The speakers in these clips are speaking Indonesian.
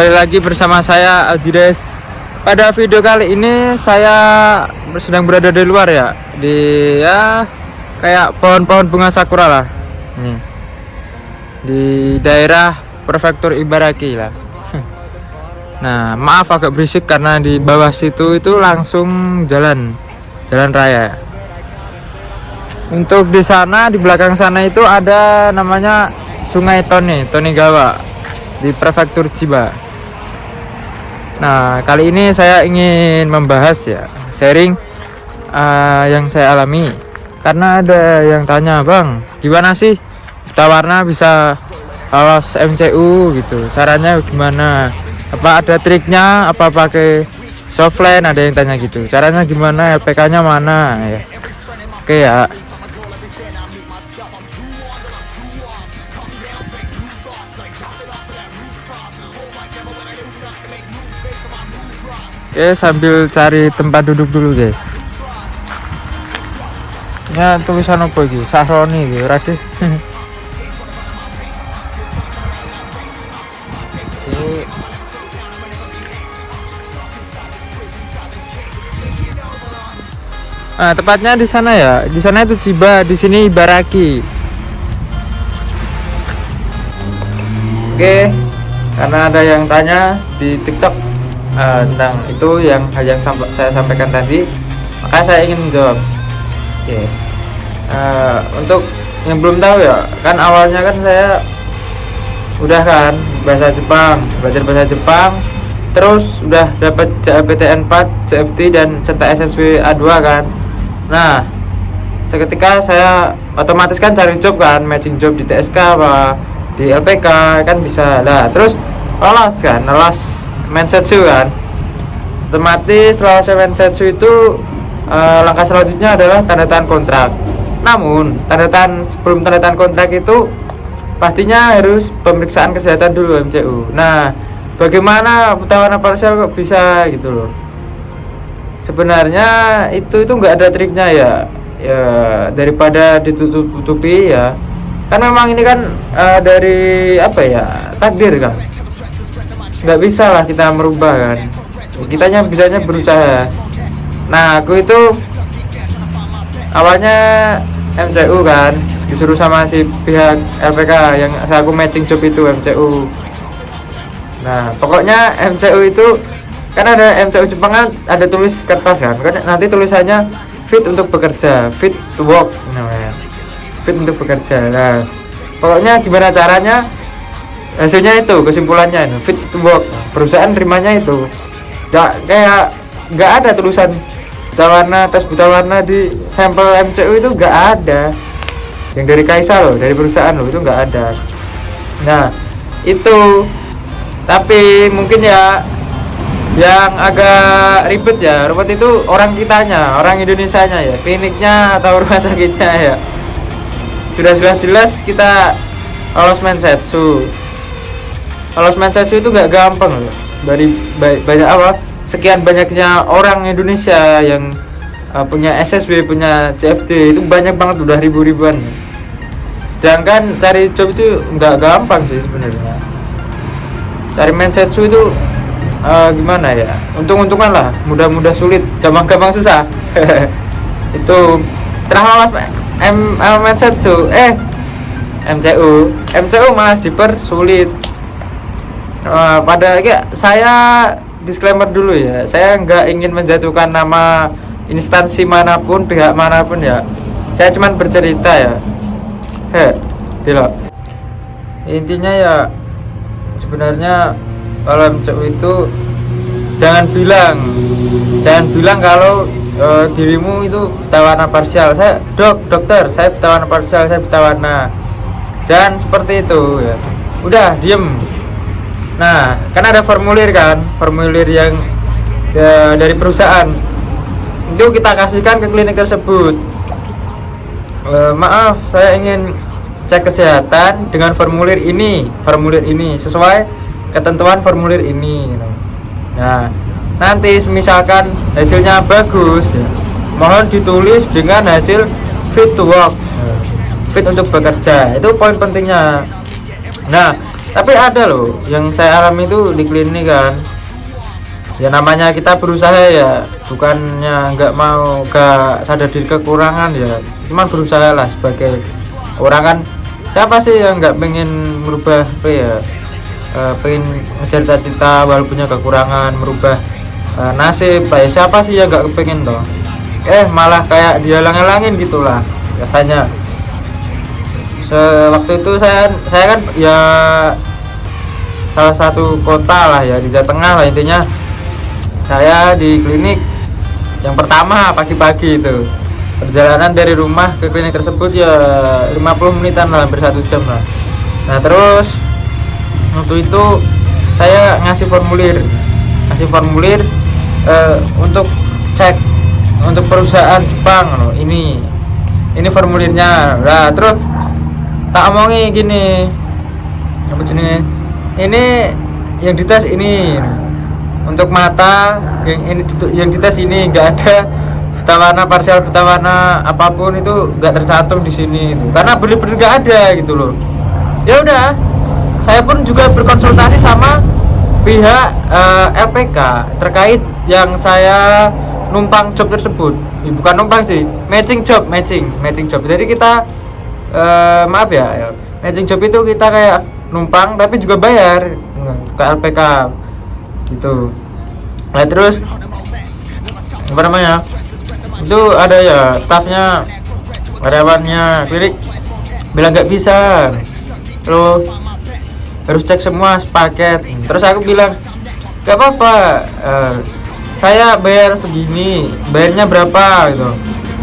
Kembali lagi bersama saya Aljides. Pada video kali ini saya sedang berada di luar ya, di kayak pohon-pohon bunga sakura lah. Nih. Di daerah prefektur Ibaraki lah. Nah, maaf agak berisik karena di bawah situ itu langsung jalan raya. Untuk di sana, di belakang sana itu ada namanya Sungai Tonigawa di prefektur Chiba. Nah, kali ini saya ingin membahas ya, sharing yang saya alami. Karena ada yang tanya, "Bang, gimana sih buta warna bisa lolos MCU gitu? Caranya gimana? Apa ada triknya? Apa pakai softline?" Ada yang tanya gitu. Caranya gimana? LPK-nya mana ya? Oke ya. Oke, sambil cari tempat duduk dulu guys. Ya, tulisan apa iki? Sahroni iki, ora deh. Nah, tepatnya di sana ya. Di sana itu Chiba, di sini Ibaraki. Oke, karena ada yang tanya di TikTok tentang itu yang saya sampaikan tadi, maka saya ingin menjawab. Oke. Untuk yang belum tahu ya, kan awalnya kan saya udah kan belajar bahasa Jepang, terus udah dapat CLPTN 4, CFT dan serta SSW A2 kan. Nah, seketika saya otomatis kan cari job kan, matching job di TSK apa di LPK kan bisa lah. Terus lolos Mensetsu kan, otomatis lolos Mensetsu itu langkah selanjutnya adalah tanda tangan kontrak. Namun sebelum tanda tangan kontrak itu pastinya harus pemeriksaan kesehatan dulu MCU. Nah, bagaimana buta warna parsial kok bisa gitu loh? Sebenarnya itu nggak ada triknya ya daripada ditutup-tutupi ya, kan memang ini kan dari apa ya, takdir kan, nggak bisa lah kita merubah kan, kitanya bisanya berusaha. Nah, aku itu awalnya MCU kan, disuruh sama si pihak LPK yang aku matching job itu MCU. Nah, pokoknya MCU itu kan ada MCU Jepang kan, ada tulis kertas kan nanti tulisannya fit untuk bekerja, fit to work namanya, fit untuk bekerja. Nah, pokoknya gimana caranya, hasilnya itu kesimpulannya fit to work. Perusahaan terimanya itu nggak ada tulisan buta warna, tes buta warna di sampel MCU itu nggak ada. Yang dari Kaisa loh, dari perusahaan loh, itu nggak ada. Nah, itu tapi mungkin ya yang agak ribet ya, ruwet itu orang kitanya, orang Indonesianya ya, kliniknya atau rumah sakitnya ya. Sudah jelas-jelas kita lolos Mensetsu. Lolos Mensetsu itu gak gampang loh. Dari banyak sekian banyaknya orang Indonesia yang punya SSB, punya CFD, itu banyak banget, udah ribu-ribuan. Sedangkan cari job itu nggak gampang sih sebenarnya. Cari Mensetsu itu gimana ya, untung-untungan lah, mudah-mudah sulit, gampang-gampang susah. Itu setelah lolos Mensetsu MCU malah dipersulit. Pada saya disclaimer dulu ya, saya nggak ingin menjatuhkan nama instansi manapun, pihak manapun ya. Saya cuman bercerita ya. Intinya ya, sebenarnya kalau MCU itu jangan bilang kalau dirimu itu buta warna parsial. Dokter, saya buta warna parsial, saya buta warna. Jangan seperti itu ya. Udah diem. Nah, kan ada formulir yang dari perusahaan itu kita kasihkan ke klinik tersebut. Maaf, saya ingin cek kesehatan dengan formulir ini sesuai ketentuan formulir ini. Nah, nanti misalkan hasilnya bagus ya, mohon ditulis dengan hasil fit to work, fit untuk bekerja. Itu poin pentingnya. Nah, Tapi ada loh yang saya alami itu di klinik kan. Ya namanya kita berusaha ya, bukannya nggak mau, gak sadar diri kekurangan ya, cuman berusaha lah sebagai orang kan. Siapa sih yang nggak pengen merubah apa ya, pengen ngejar cita-cita walaupun punya kekurangan, merubah nasib. Ya siapa sih yang nggak kepengen toh, malah kayak dihalang-halangin gitulah rasanya. Waktu itu saya kan ya salah satu kota lah ya di Jawa Tengah lah intinya. Saya di klinik yang pertama pagi-pagi itu, perjalanan dari rumah ke klinik tersebut ya 50 menitan lah, hampir 1 jam lah. Nah terus waktu itu saya ngasih formulir untuk cek untuk perusahaan Jepang loh. Ini formulirnya. Nah terus tak omongi gini, apa jenis ini yang dites ini untuk mata, yang dites ini nggak ada buta warna, parsial buta warna apapun itu nggak tercantum di sini itu, karena bener-bener nggak ada gitu loh. Ya udah, saya pun juga berkonsultasi sama pihak LPK terkait yang saya numpang job tersebut. Bukan numpang sih, matching job. Jadi kita maaf ya, matching job itu kita kayak numpang tapi juga bayar ke LPK gitu. Nah terus apa namanya, itu ada ya staffnya, karyawannya klinik bilang nggak bisa, terus harus cek semua sepaket. Terus aku bilang nggak apa-apa, saya bayar segini, bayarnya berapa gitu.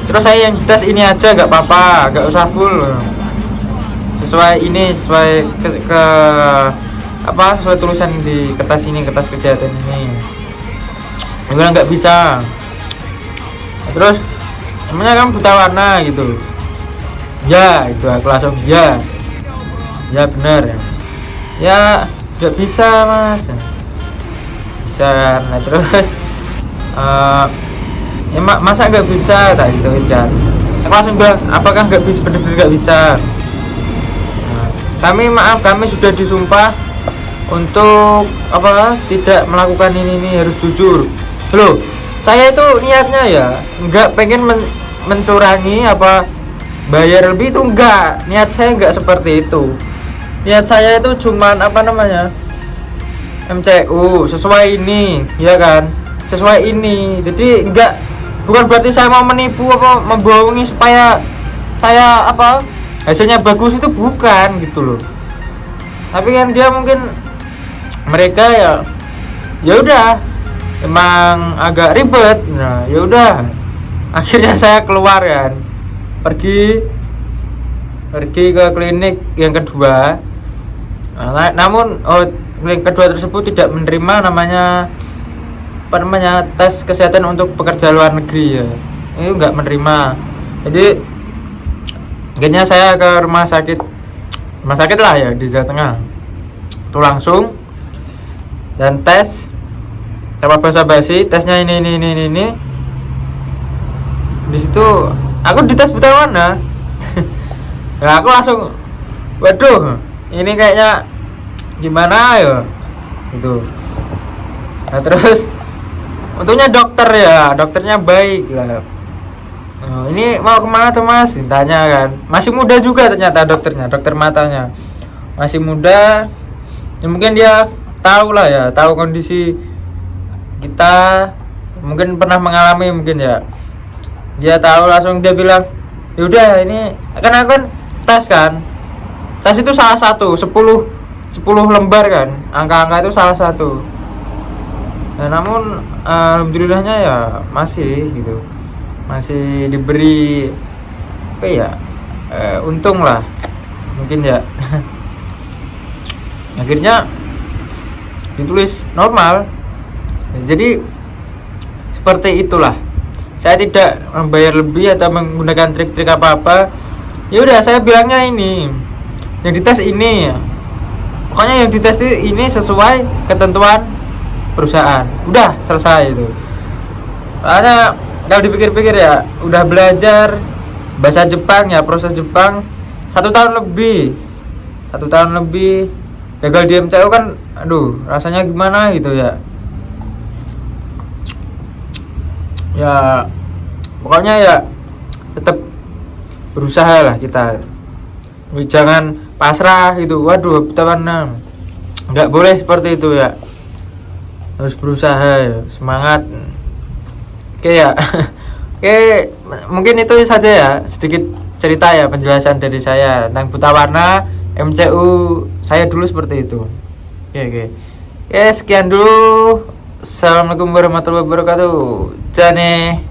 Terus saya yang tes ini aja nggak apa-apa, nggak usah full, sesuai sesuai tulisan di kertas ini, kertas kesehatan ini. Dia bilang nggak bisa. Terus namanya kamu buta warna gitu ya, itu aku langsung ya benar ya, nggak bisa mas, bisa. Nah terus ya masa nggak bisa, tak gitu kan. Aku langsung bilang apakah nggak bisa, benar-benar nggak bisa. Kami sudah disumpah untuk tidak melakukan ini harus jujur loh. Saya itu niatnya ya nggak pengen mencurangi bayar lebih, itu enggak, niat saya nggak seperti itu. Niat saya itu cuman MCU sesuai ini ya kan, sesuai ini. Jadi bukan berarti saya mau menipu membohongi supaya saya hasilnya bagus, itu bukan gitu loh. Tapi kan dia mungkin mereka ya udah emang agak ribet. Nah ya udah, akhirnya saya keluar kan, pergi ke klinik yang kedua. Namun klinik kedua tersebut tidak menerima tes kesehatan untuk pekerja luar negeri ya, itu nggak menerima. Jadi akhirnya saya ke rumah sakit lah ya di Jawa Tengah itu langsung, dan tes tanpa basa-basi. Tesnya ini di situ aku dites buta warna. Nah aku langsung waduh, ini kayaknya gimana ya gitu. Nah terus untungnya dokternya baik lah. Ini mau kemana tuh mas, ditanya kan. Masih muda juga ternyata dokter matanya masih muda ya, mungkin dia tahu lah ya, tahu kondisi kita, mungkin pernah mengalami mungkin ya, dia tahu. Langsung dia bilang yaudah, ini kan tes itu salah satu 10 lembar kan, angka-angka itu salah satu. Nah, namun alhamdulillahnya ya masih gitu, masih diberi untung lah mungkin ya. Akhirnya ditulis normal. Jadi seperti itulah, saya tidak membayar lebih atau menggunakan trik-trik apa-apa. Ya udah, saya bilangnya ini yang dites ini, pokoknya yang dites ini sesuai ketentuan perusahaan, udah selesai itu. Karena kalau dipikir-pikir ya, udah belajar bahasa Jepang ya, proses Jepang 1 tahun lebih gagal di MCU kan, aduh rasanya gimana gitu ya. Ya pokoknya ya tetap berusaha lah kita, jangan pasrah gitu. Waduh teman, nggak boleh seperti itu ya, harus berusaha ya, semangat. Oke ya. Oke, mungkin itu saja ya, sedikit cerita ya, penjelasan dari saya tentang Buta Warna MCU saya dulu seperti itu. Oke. Sekian dulu. Assalamualaikum warahmatullahi wabarakatuh. Jane.